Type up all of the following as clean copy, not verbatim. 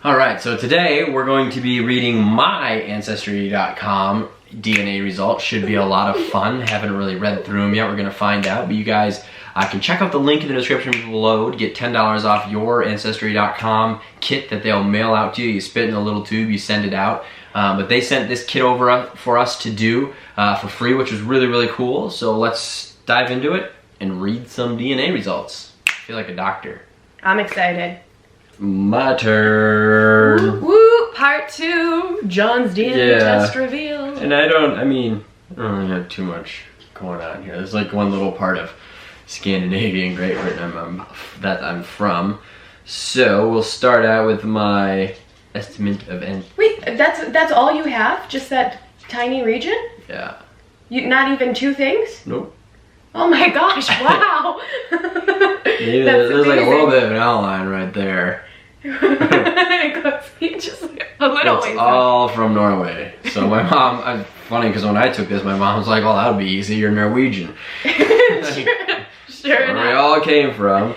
Alright, so today we're going to be reading my Ancestry.com DNA results. Should be a lot of fun. Haven't really read through them yet. We're going to find out. But you guys can check out the link in the description below to get $10 off your Ancestry.com kit that they'll mail out to you. You spit in a little tube, you send it out. But they sent this kit over for us to do for free, which was really, really cool. So let's dive into it and read some DNA results. I feel like a doctor. I'm excited. My turn. Woo, woo, part 2. John's DNA test reveal. And I don't really have too much going on here. There's like one little part of Scandinavia and Great Britain that I'm from. So we'll start out with my estimate of Wait, that's all you have? Just that tiny region? Yeah. Not even 2 things? Nope. Oh my gosh, wow. Maybe there's like a little bit of an outline right there. It goes just like a little It's ways all from Norway. So my mom, funny because when I took this, my mom was like, "Oh, that would be easy. You're Norwegian." Sure Where we all came from.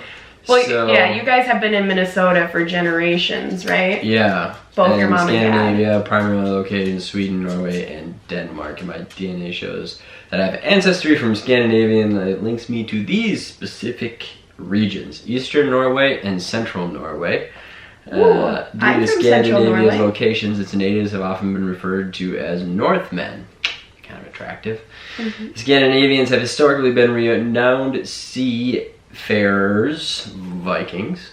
Well, so, yeah, you guys have been in Minnesota for generations, right? Yeah. Both your mom and dad. Scandinavia, primarily located in Sweden, Norway, and Denmark. And my DNA shows that I have ancestry from Scandinavian that links me to these specific regions: Eastern Norway and Central Norway. Ooh, I'm due to from Central Scandinavia's Norway. locations, its natives have often been referred to as Northmen. Kind of attractive. Scandinavians have historically been renowned seafarers, Vikings,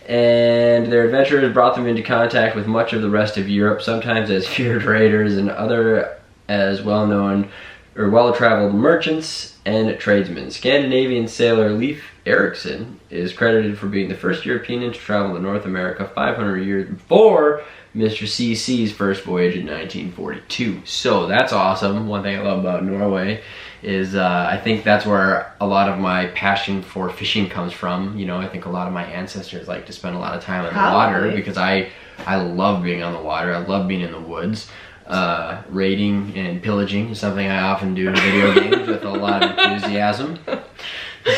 and their adventures brought them into contact with much of the rest of Europe, sometimes as feared raiders and other as well-known or well-traveled merchants and tradesmen. Scandinavian sailor Leif Erikson is credited for being the first European to travel to North America 500 years before Mr. CC's first voyage in 1942. So that's awesome. One thing I love about Norway is I think that's where a lot of my passion for fishing comes from. You know, I think a lot of my ancestors like to spend a lot of time in the water because I love being on the water. I love being in the woods. Raiding and pillaging is something I often do in video games with a lot of enthusiasm.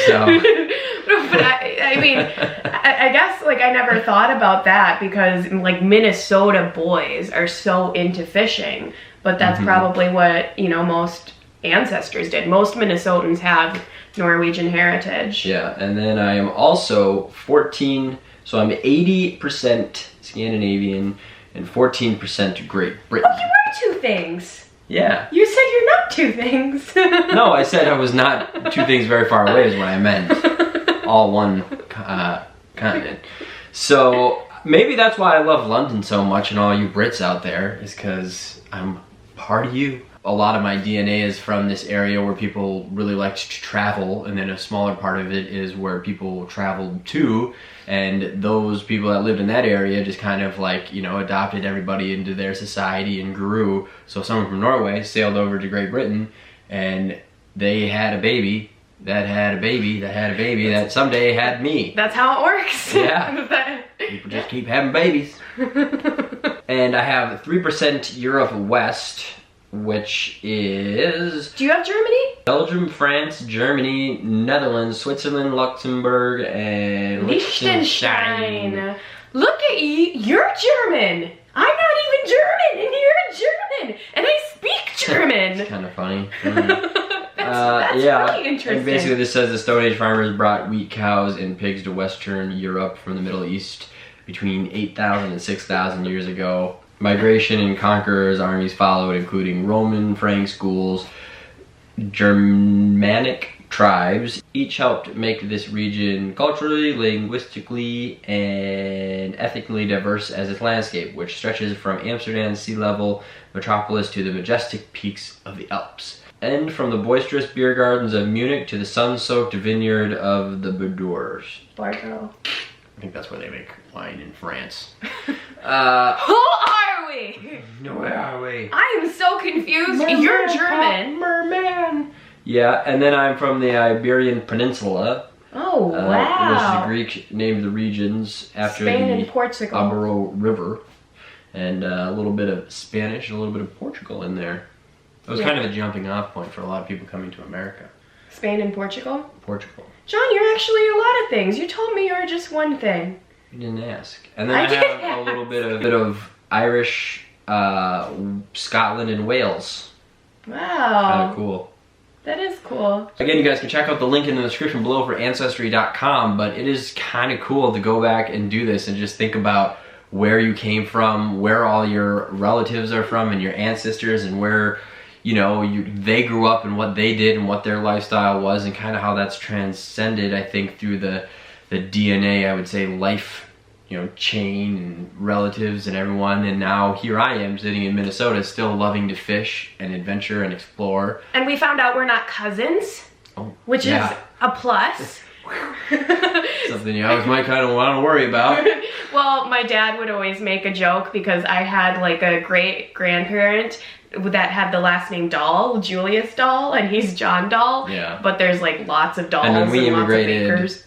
So, but I mean, I guess like I never thought about that because like Minnesota boys are so into fishing, but that's probably what, you know, most ancestors did. Most Minnesotans have Norwegian heritage. Yeah, and then I am also 14, so I'm 80% Scandinavian and 14% Great Britain. Oh, you are 2 things. Yeah. You said you're not 2 things. No, I said I was not 2 things very far away is what I meant. All one continent. So maybe that's why I love London so much and all you Brits out there is because I'm part of you. A lot of my DNA is from this area where people really like to travel, and then a smaller part of it is where people traveled to, and those people that lived in that area just kind of like, you know, adopted everybody into their society and grew. So someone from Norway sailed over to Great Britain and they had a baby that had a baby that had a baby that someday had me. That's how it works. Yeah. People just keep having babies. And I have 3% Europe West, which is... Do you have Germany? Belgium, France, Germany, Netherlands, Switzerland, Luxembourg, and Liechtenstein. Look at you, you're German. I'm not even German, and you're German, and I speak German. It's kind of funny. That's really interesting. And basically this says the Stone Age farmers brought wheat, cows, and pigs to Western Europe from the Middle East between 8,000 and 6,000 years ago. Migration and conquerors' armies followed, including Roman, Frank schools, Germanic tribes. Each helped make this region culturally, linguistically, and ethnically diverse as its landscape, which stretches from Amsterdam's sea level metropolis to the majestic peaks of the Alps, and from the boisterous beer gardens of Munich to the sun-soaked vineyard of the Bordeaux. Bordeaux. I think that's where they make wine in France. Who are we? Where are we? I am so confused. You're German. Merman. Yeah, and then I'm from the Iberian Peninsula. Oh, wow. Which the Greek named the regions after Spain the and Portugal. Ebro River. And a little bit of Spanish and a little bit of Portugal in there. It was kind of a jumping off point for a lot of people coming to America. Spain and Portugal? Portugal. John, you're actually a lot of things. You told me you were just one thing. You didn't ask. And then I have a little bit bit of Irish, Scotland, and Wales. Wow. Kind of cool. That is cool. Again, you guys can check out the link in the description below for Ancestry.com, but it is kind of cool to go back and do this and just think about where you came from, where all your relatives are from and your ancestors, and where, you know, they grew up and what they did and what their lifestyle was, and kind of how that's transcended, I think, through the DNA, I would say, life, you know, chain and relatives and everyone. And now here I am sitting in Minnesota still loving to fish and adventure and explore. And we found out we're not cousins, which is a plus. Something you always might kind of want to worry about. Well, my dad would always make a joke because I had like a great grandparent that had the last name Dahl, Julius Dahl, and he's John Dahl. Yeah. But there's like lots of Dahls and when we immigrated lots of Bakers.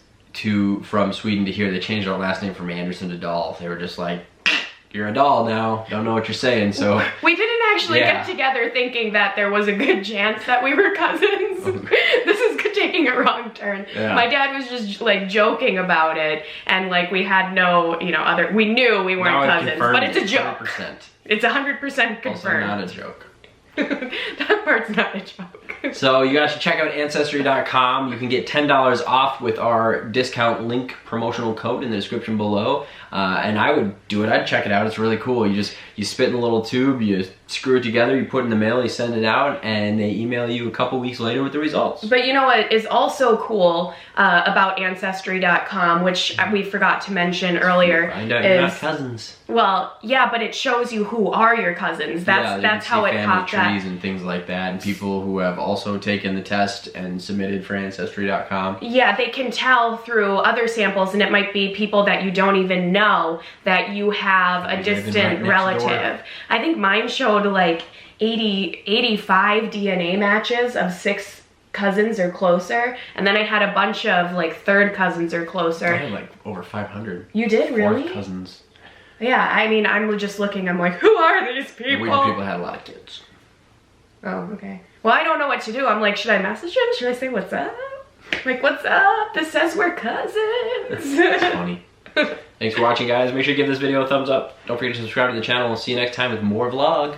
From Sweden to here, they changed our last name from Anderson to Dahl. They were just like, you're a Dahl now. Don't know what you're saying. So we didn't actually get together thinking that there was a good chance that we were cousins. This is taking a wrong turn. Yeah. My dad was just like joking about it, and like we had no, you know, we knew we weren't cousins, but it's a joke. 100%. It's 100% confirmed. Also not a joke. That part's not a joke. So you guys should check out Ancestry.com. You can get $10 off with our discount link promotional code in the description below. And I would do it. I'd check it out. It's really cool. You spit in a little tube, you screw it together, you put it in the mail, you send it out, and they email you a couple weeks later with the results. But you know what is also cool about Ancestry.com, which we forgot to mention earlier, Find out you're not cousins. Well, yeah, but it shows you who are your cousins. That's how it popped up. Trees and things like that, and people who have also taken the test and submitted for Ancestry.com. Yeah, they can tell through other samples, and it might be people that you don't even know that you have a distant relative. I think mine showed like 85 DNA matches of 6 cousins or closer, and then I had a bunch of like third cousins or closer. I had like over 500. You did, really? Fourth cousins. Yeah, I mean, I'm just looking, I'm like, who are these people? Norwegian people had a lot of kids. Oh, okay. Well, I don't know what to do. I'm like, should I message him? Should I say, what's up? Like, what's up? This says we're cousins. That's funny. Thanks for watching, guys. Make sure you give this video a thumbs up. Don't forget to subscribe to the channel. We'll see you next time with more vlog.